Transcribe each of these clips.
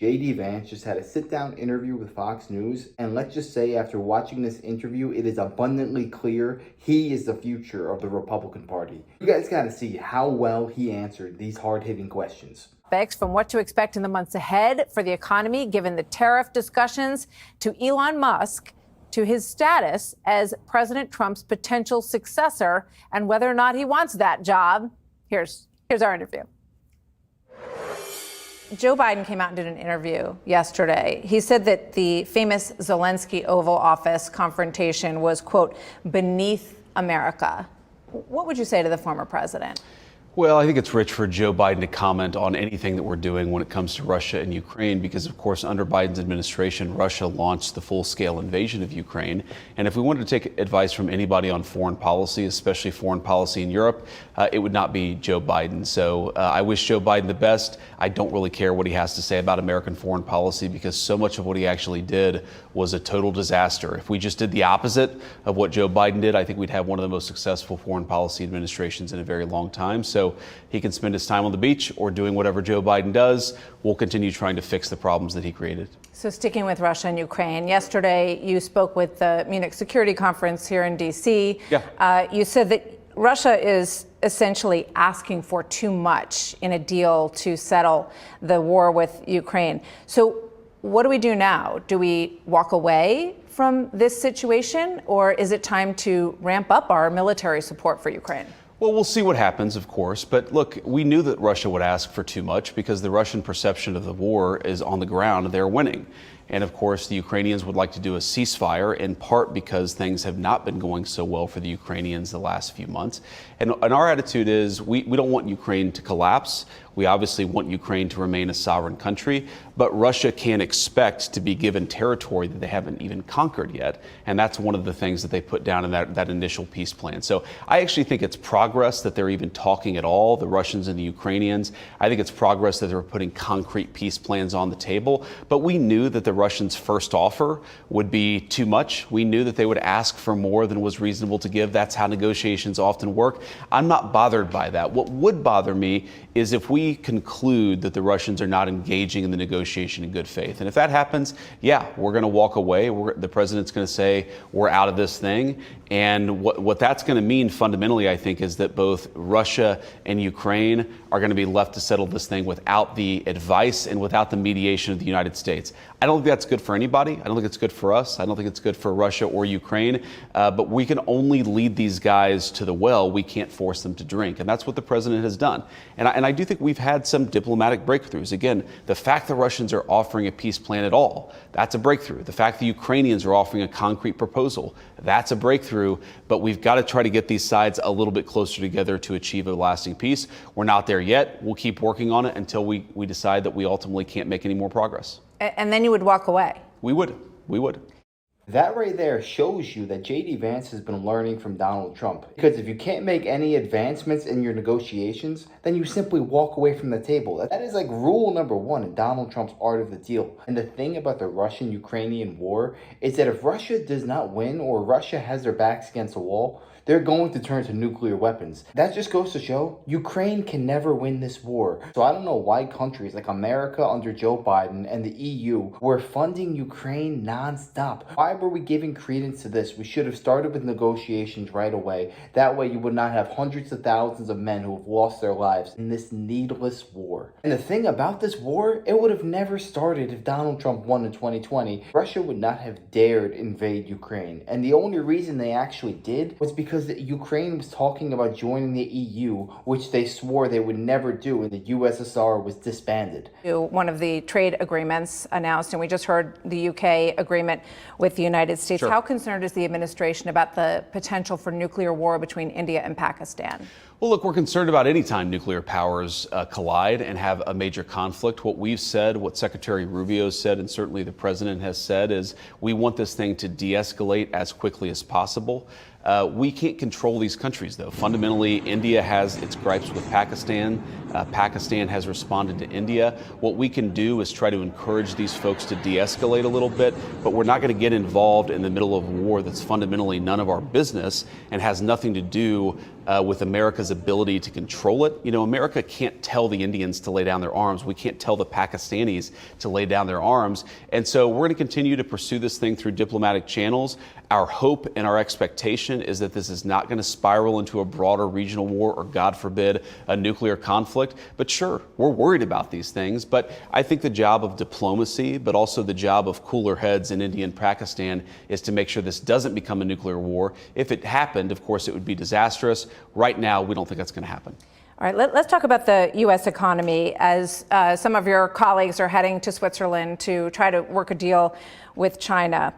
JD Vance just had a sit-down interview with Fox News, and let's just say after watching this interview, it is abundantly clear he is the future of the Republican Party. You guys got to see how well he answered these hard-hitting questions. From what to expect in the months ahead for the economy, given the tariff discussions, to Elon Musk, to his status as President Trump's potential successor, and whether or not he wants that job. Here's our interview. Joe Biden came out and did an interview yesterday. He said that the famous Zelensky Oval Office confrontation was, quote, beneath America. What would you say to the former president? Well, I think it's rich for Joe Biden to comment on anything that we're doing when it comes to Russia and Ukraine, because, of course, under Biden's administration, Russia launched the full-scale invasion of Ukraine. And if we wanted to take advice from anybody on foreign policy, especially foreign policy in Europe, it would not be Joe Biden. So I wish Joe Biden the best. I don't really care what he has to say about American foreign policy, because so much of what he actually did was a total disaster. If we just did the opposite of what Joe Biden did, I think we'd have one of the most successful foreign policy administrations in a very long time. So he can spend his time on the beach or doing whatever Joe Biden does. We'll continue trying to fix the problems that he created. So sticking with Russia and Ukraine, yesterday you spoke with the Munich Security Conference here in D.C. Yeah. You said that Russia is essentially asking for too much in a deal to settle the war with Ukraine. So what do we do now? Do we walk away from this situation, or is it time to ramp up our military support for Ukraine? Well, we'll see what happens, of course. But look, we knew that Russia would ask for too much because the Russian perception of the war is on the ground. They're winning. And of course, the Ukrainians would like to do a ceasefire, in part because things have not been going so well for the Ukrainians the last few months. And our attitude is we don't want Ukraine to collapse. We obviously want Ukraine to remain a sovereign country, but Russia can't expect to be given territory that they haven't even conquered yet. And that's one of the things that they put down in that initial peace plan. So I actually think it's progress that they're even talking at all, the Russians and the Ukrainians. I think it's progress that they're putting concrete peace plans on the table. But we knew that the Russians' first offer would be too much. We knew that they would ask for more than was reasonable to give. That's how negotiations often work. I'm not bothered by that. What would bother me is if we conclude that the Russians are not engaging in the negotiation in good faith. And if that happens, yeah, we're going to walk away. The president's going to say, we're out of this thing. And what that's going to mean fundamentally, I think, is that both Russia and Ukraine are going to be left to settle this thing without the advice and without the mediation of the United States. I don't think that's good for anybody. I don't think it's good for us. I don't think it's good for Russia or Ukraine. But we can only lead these guys to the well. We can't force them to drink. And that's what the president has done. And I do think we've had some diplomatic breakthroughs. Again, the fact the Russians are offering a peace plan at all, that's a breakthrough. The fact the Ukrainians are offering a concrete proposal, that's a breakthrough. But we've got to try to get these sides a little bit closer together to achieve a lasting peace. We're not there yet. We'll keep working on it until we decide that we ultimately can't make any more progress. And then you would walk away? We would. That right there shows you that JD Vance has been learning from Donald Trump. Because if you can't make any advancements in your negotiations, then you simply walk away from the table. That is like rule number one in Donald Trump's art of the deal. And the thing about the Russian-Ukrainian war is that if Russia does not win, or Russia has their backs against the wall, they're going to turn to nuclear weapons. That just goes to show Ukraine can never win this war. So I don't know why countries like America under Joe Biden and the EU were funding Ukraine nonstop. Why were we giving credence to this? We should have started with negotiations right away. That way you would not have hundreds of thousands of men who have lost their lives in this needless war. And the thing about this war, it would have never started if Donald Trump won in 2020. Russia would not have dared invade Ukraine. And the only reason they actually did was because Ukraine was talking about joining the EU, which they swore they would never do, and the USSR was disbanded. One of the trade agreements announced, and we just heard the UK agreement with the United States. Sure. How concerned is the administration about the potential for nuclear war between India and Pakistan? Well, look, we're concerned about any time nuclear powers collide and have a major conflict. What we've said, what Secretary Rubio said, and certainly the president has said, is we want this thing to de-escalate as quickly as possible. We can't control these countries, though. Fundamentally, India has its gripes with Pakistan. Pakistan has responded to India. What we can do is try to encourage these folks to de-escalate a little bit, but we're not going to get involved in the middle of a war that's fundamentally none of our business and has nothing to do with America's ability to control it. You know, America can't tell the Indians to lay down their arms. We can't tell the Pakistanis to lay down their arms. And so we're going to continue to pursue this thing through diplomatic channels. Our hope and our expectation is that this is not going to spiral into a broader regional war or, God forbid, a nuclear conflict. But sure, we're worried about these things. But I think the job of diplomacy, but also the job of cooler heads in India and Pakistan, is to make sure this doesn't become a nuclear war. If it happened, of course, it would be disastrous. Right now, we don't think that's going to happen. All right, let's talk about the U.S. economy as some of your colleagues are heading to Switzerland to try to work a deal with China.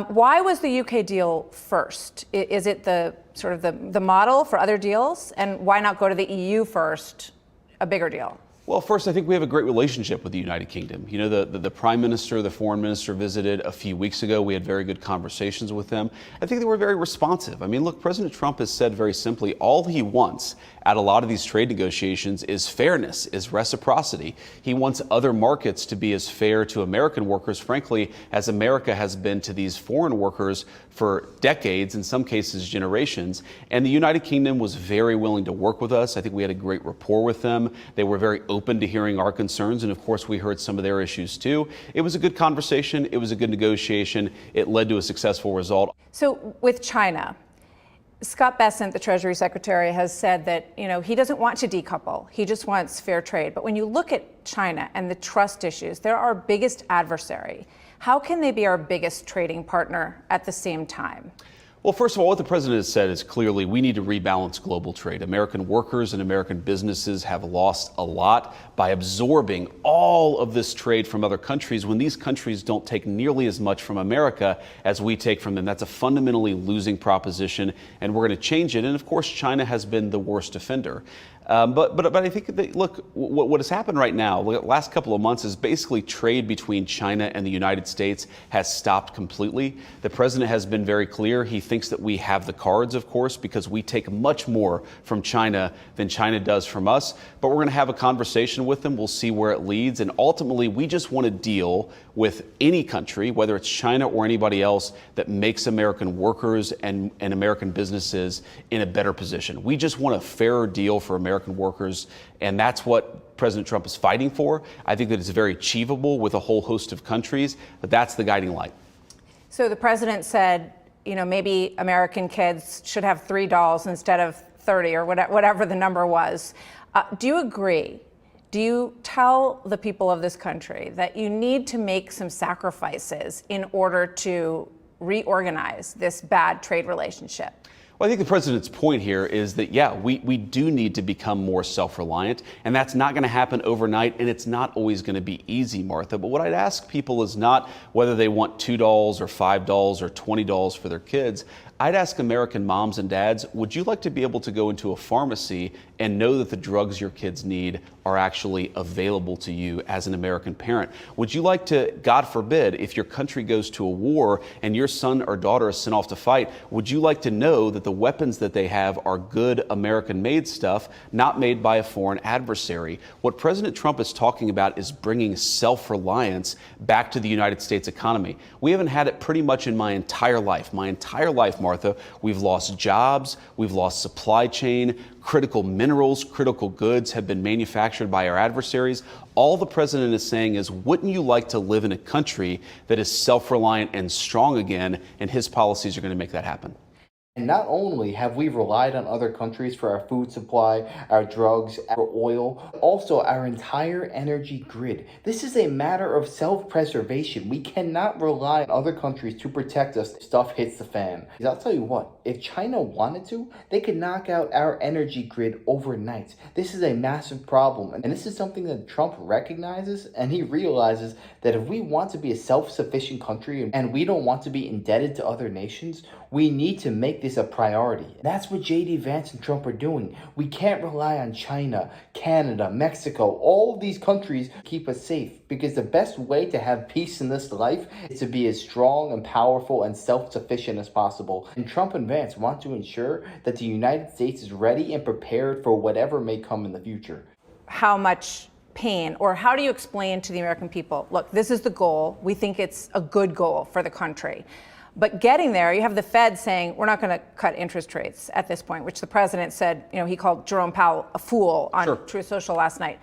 Why was the UK deal first? Is it the sort of the model for other deals? And why not go to the EU first, a bigger deal? Well, first, I think we have a great relationship with the United Kingdom. You know, the Prime Minister, the Foreign Minister visited a few weeks ago. We had very good conversations with them. I think they were very responsive. I mean, look, President Trump has said very simply, all he wants at a lot of these trade negotiations is fairness, is reciprocity. He wants other markets to be as fair to American workers, frankly, as America has been to these foreign workers for decades, in some cases generations. And the United Kingdom was very willing to work with us. I think we had a great rapport with them. They were very open to hearing our concerns. And of course, we heard some of their issues too. It was a good conversation. It was a good negotiation. It led to a successful result. So with China, Scott Bessent, the Treasury Secretary, has said that, you know, he doesn't want to decouple. He just wants fair trade. But when you look at China and the trust issues, they're our biggest adversary. How can they be our biggest trading partner at the same time? Well, first of all, what the president has said is clearly we need to rebalance global trade. American workers and American businesses have lost a lot by absorbing all of this trade from other countries when these countries don't take nearly as much from America as we take from them. That's a fundamentally losing proposition, and we're going to change it. And of course, China has been the worst offender. But I think that, look, what has happened right now, the last couple of months, is basically trade between China and the United States has stopped completely. The president has been very clear. He thinks that we have the cards, of course, because we take much more from China than China does from us. But we're going to have a conversation with them. We'll see where it leads. And ultimately, we just want to deal with any country, whether it's China or anybody else, that makes American workers and American businesses in a better position. We just want a fairer deal for American workers, and that's what President Trump is fighting for. I think that it's very achievable with a whole host of countries, but that's the guiding light. So the president said, you know, maybe American kids should have $3 instead of 30 or whatever the number was. Do you agree? Do you tell the people of this country that you need to make some sacrifices in order to reorganize this bad trade relationship? Well, I think the president's point here is that, yeah, we do need to become more self-reliant, and that's not going to happen overnight, and it's not always going to be easy, Martha. But what I'd ask people is not whether they want $2 or $5 or $20 for their kids. I'd ask American moms and dads, would you like to be able to go into a pharmacy and know that the drugs your kids need are actually available to you as an American parent? Would you like to, God forbid, if your country goes to a war and your son or daughter is sent off to fight, would you like to know that the weapons that they have are good American-made stuff, not made by a foreign adversary? What President Trump is talking about is bringing self-reliance back to the United States economy. We haven't had it pretty much in my entire life. Martha, we've lost jobs, we've lost supply chain, critical minerals, critical goods have been manufactured by our adversaries. All the president is saying is, wouldn't you like to live in a country that is self-reliant and strong again? And his policies are going to make that happen. And not only have we relied on other countries for our food supply, our drugs, our oil, also our entire energy grid. This is a matter of self-preservation. We cannot rely on other countries to protect us if stuff hits the fan. Because I'll tell you what, if China wanted to, they could knock out our energy grid overnight. This is a massive problem. And this is something that Trump recognizes, and he realizes that if we want to be a self-sufficient country and we don't want to be indebted to other nations, we need to make this this a priority. That's what JD Vance and Trump are doing. We can't rely on China, Canada, Mexico, all of these countries to keep us safe, because the best way to have peace in this life is to be as strong and powerful and self-sufficient as possible. And Trump and Vance want to ensure that the United States is ready and prepared for whatever may come in the future. How much pain, or how do you explain to the American people, look, this is the goal. We think it's a good goal for the country. But getting there, you have the Fed saying, we're not going to cut interest rates at this point, which the president said, he called Jerome Powell a fool on Truth Social last night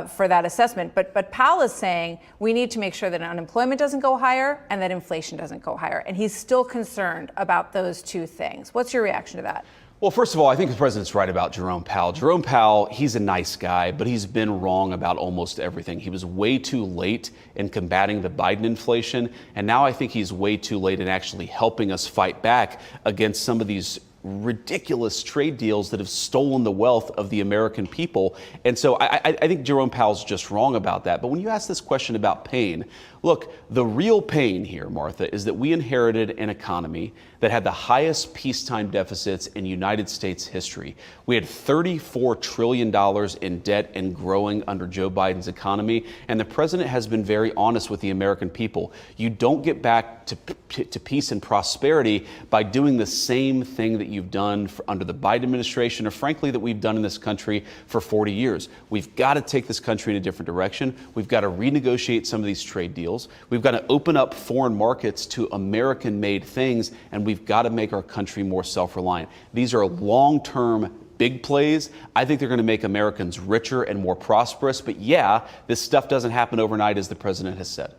for that assessment. But Powell is saying we need to make sure that unemployment doesn't go higher and that inflation doesn't go higher. And he's still concerned about those two things. What's your reaction to that? Well, first of all, I think the president's right about Jerome Powell. Jerome Powell, he's a nice guy, but he's been wrong about almost everything. He was way too late in combating the Biden inflation, and now I think he's way too late in actually helping us fight back against some of these ridiculous trade deals that have stolen the wealth of the American people. And so I think Jerome Powell's just wrong about that. But when you ask this question about pain, look, the real pain here, Martha, is that we inherited an economy that had the highest peacetime deficits in United States history. We had $34 trillion in debt and growing under Joe Biden's economy. And the president has been very honest with the American people. You don't get back to peace and prosperity by doing the same thing that you've done under the Biden administration, or frankly, that we've done in this country for 40 years. We've got to take this country in a different direction. We've got to renegotiate some of these trade deals. We've got to open up foreign markets to American-made things, and we've got to make our country more self-reliant. These are long-term big plays. I think they're going to make Americans richer and more prosperous. But yeah, this stuff doesn't happen overnight, as the president has said.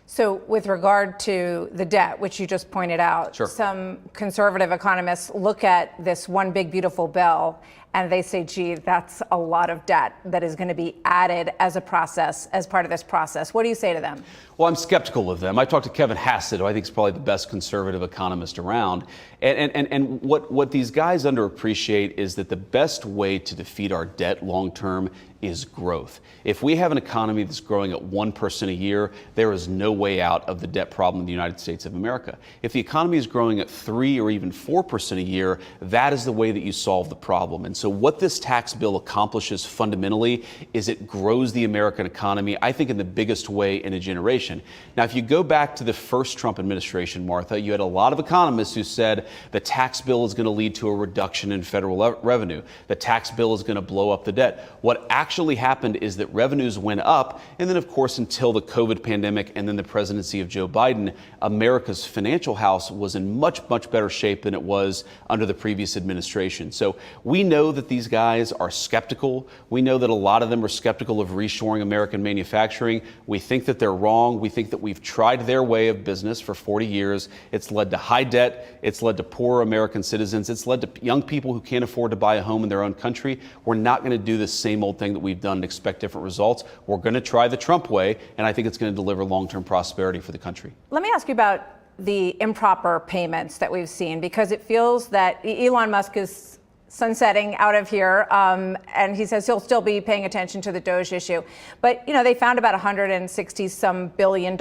So with regard to the debt, which you just pointed out, some conservative economists look at this one big beautiful bill and they say, gee, that's a lot of debt that is going to be added as a process, as part of this process. What do you say to them? Well, I'm skeptical of them. I talked to Kevin Hassett, who I think is probably the best conservative economist around. And what these guys underappreciate is that the best way to defeat our debt long term is growth. If we have an economy that's growing at 1% a year, there is no way out of the debt problem in the United States of America. If the economy is growing at 3 or even 4% a year, that is the way that you solve the problem. And so what this tax bill accomplishes fundamentally is it grows the American economy, I think, in the biggest way in a generation. Now, if you go back to the first Trump administration, Martha, you had a lot of economists who said the tax bill is going to lead to a reduction in federal revenue. The tax bill is going to blow up the debt. What actually happened is that revenues went up, and then, of course, until the COVID pandemic and then the presidency of Joe Biden, America's financial house was in much, much better shape than it was under the previous administration. So we know that these guys are skeptical. We know that a lot of them are skeptical of reshoring American manufacturing. We think that they're wrong. We think that we've tried their way of business for 40 years. It's led to high debt. It's led to poorer American citizens. It's led to young people who can't afford to buy a home in their own country. We're not going to do the same old thing that we've done and expect different results. We're going to try the Trump way, and I think it's going to deliver long-term prosperity for the country. Let me ask you about the improper payments that we've seen, because it feels that Elon Musk is sunsetting out of here, and he says he'll still be paying attention to the Doge issue. But, they found about $160-some billion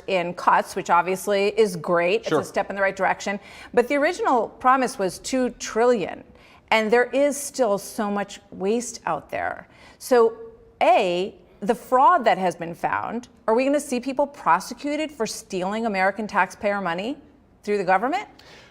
in cuts, which obviously is great. It's a step in the right direction. But the original promise was $2 trillion, and there is still so much waste out there. So, the fraud that has been found, are we going to see people prosecuted for stealing American taxpayer money through the government?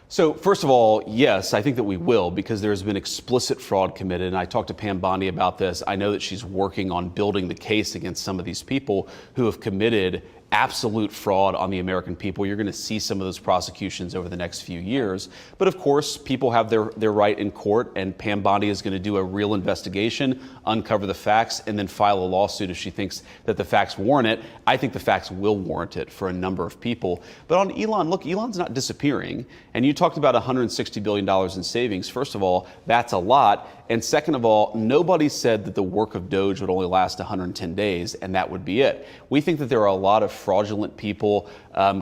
So first of all, yes, I think that we will, because there's been explicit fraud committed. And I talked to Pam Bondi about this. I know that she's working on building the case against some of these people who have committed absolute fraud on the American people. You're going to see some of those prosecutions over the next few years. But of course, people have their right in court, and Pam Bondi is going to do a real investigation, uncover the facts, and then file a lawsuit if she thinks that the facts warrant it. I think the facts will warrant it for a number of people. But on Elon, look, Elon's not disappearing. And you talked about $160 billion in savings. First of all, that's a lot. And second of all, nobody said that the work of Doge would only last 110 days, and that would be it. We think that there are a lot of fraudulent people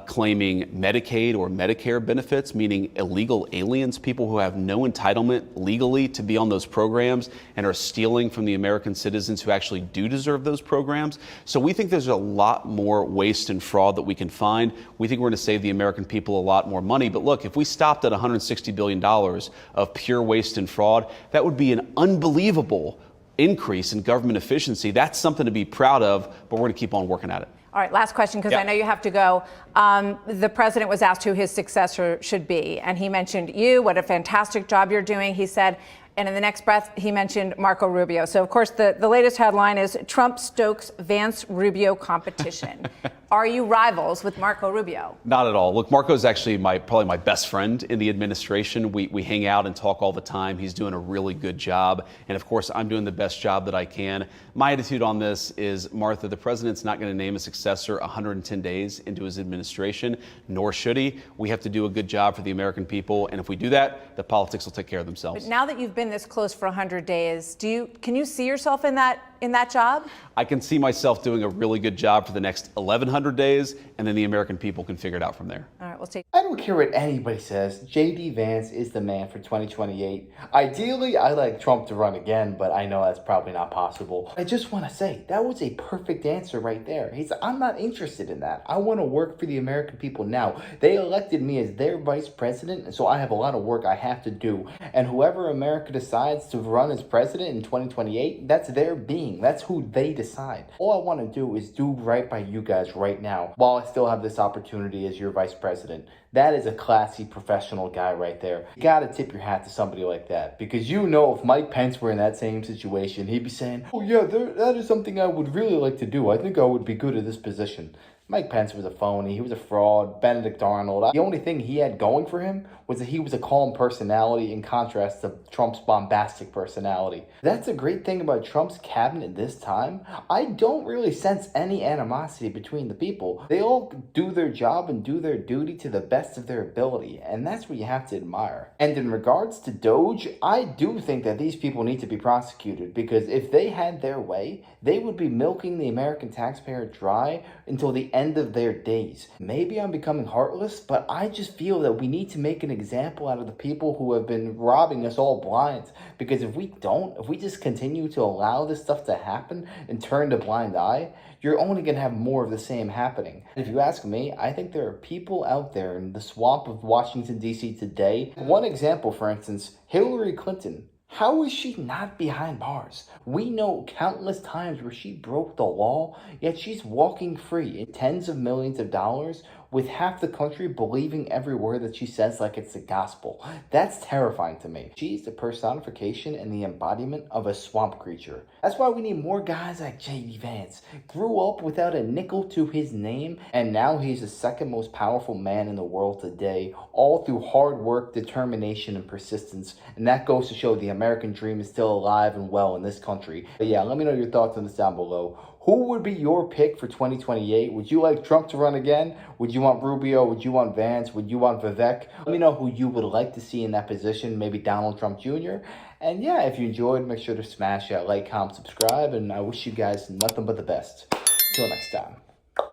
claiming Medicaid or Medicare benefits, meaning illegal aliens, people who have no entitlement legally to be on those programs and are stealing from the American citizens who actually do deserve those programs. So we think there's a lot more waste and fraud that we can find. We think we're going to save the American people a lot more money. But look, if we stopped at $160 billion of pure waste and fraud, that would be an unbelievable increase in government efficiency. That's something to be proud of, but we're going to keep on working at it. All right, last question, because I know you have to go. The president was asked who his successor should be, and he mentioned you, what a fantastic job you're doing, he said. And in the next breath, he mentioned Marco Rubio. So, of course, the latest headline is Trump stokes Vance-Rubio competition. Are you rivals with Marco Rubio? Not at all. Look, Marco is actually probably my best friend in the administration. We hang out and talk all the time. He's doing a really good job. And, of course, I'm doing the best job that I can. My attitude on this is, Martha, the president's not going to name a successor 110 days into his administration, nor should he. We have to do a good job for the American people. And if we do that, the politics will take care of themselves. But now that you've been this close for 100 days, can you see yourself in that job? I can see myself doing a really good job for the next 1,100 days, and then the American people can figure it out from there. All right, we'll take. I don't care what anybody says. J.D. Vance is the man for 2028. Ideally, I like Trump to run again, but I know that's probably not possible. I just want to say, that was a perfect answer right there. I'm not interested in that. I want to work for the American people now. They elected me as their vice president, and so I have a lot of work I have to do. And whoever America decides to run as president in 2028, that's their being. That's who they decide. All I want to do is do right by you guys right now, while I still have this opportunity as your vice president. That is a classy, professional guy right there. You gotta tip your hat to somebody like that, because you know if Mike Pence were in that same situation, he'd be saying, oh yeah, that is something I would really like to do. I think I would be good at this position. Mike Pence was a phony. He was a fraud. Benedict Arnold. The only thing he had going for him was that he was a calm personality in contrast to Trump's bombastic personality. That's a great thing about Trump's cabinet this time. I don't really sense any animosity between the people. They all do their job and do their duty to the best of their ability, and that's what you have to admire. And in regards to Doge, I do think that these people need to be prosecuted, because if they had their way, they would be milking the American taxpayer dry until the end of their days. Maybe I'm becoming heartless, but I just feel that we need to make an example out of the people who have been robbing us all blind. Because if we just continue to allow this stuff to happen and turn a blind eye, you're only going to have more of the same happening. And if you ask me, I think there are people out there in the swamp of Washington, D.C. today. One example, for instance, Hillary Clinton. How is she not behind bars? We know countless times where she broke the law, yet she's walking free in tens of millions of dollars with half the country believing every word that she says like it's the gospel. That's terrifying to me. She's the personification and the embodiment of a swamp creature. That's why we need more guys like J.D. Vance. Grew up without a nickel to his name, and now he's the second most powerful man in the world today, all through hard work, determination, and persistence. And that goes to show the American dream is still alive and well in this country. But yeah, let me know your thoughts on this down below. Who would be your pick for 2028? Would you like Trump to run again? Would you want Rubio? Would you want Vance? Would you want Vivek? Let me know who you would like to see in that position, maybe Donald Trump Jr. And yeah, if you enjoyed, make sure to smash that like, comment, subscribe, and I wish you guys nothing but the best. Till next time.